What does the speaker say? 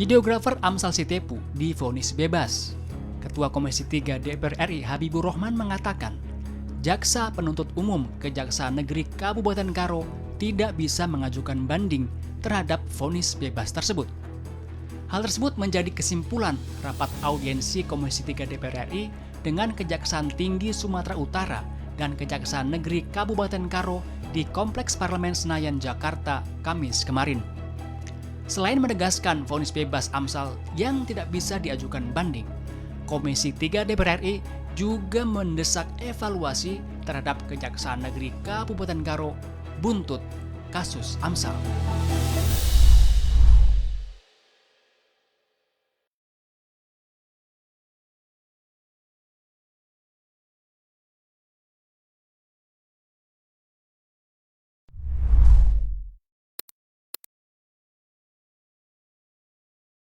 Videografer Amsal Sitepu divonis bebas. Ketua Komisi 3 DPR RI Habibur Rahman mengatakan, Jaksa Penuntut Umum Kejaksaan Negeri Kabupaten Karo tidak bisa mengajukan banding terhadap vonis bebas tersebut. Hal tersebut menjadi kesimpulan rapat audiensi Komisi 3 DPR RI dengan Kejaksaan Tinggi Sumatera Utara dan Kejaksaan Negeri Kabupaten Karo di Kompleks Parlemen Senayan, Jakarta, Kamis kemarin. Selain menegaskan vonis bebas Amsal yang tidak bisa diajukan banding, Komisi 3 DPR RI juga mendesak evaluasi terhadap Kejaksaan Negeri Kabupaten Karo buntut kasus Amsal.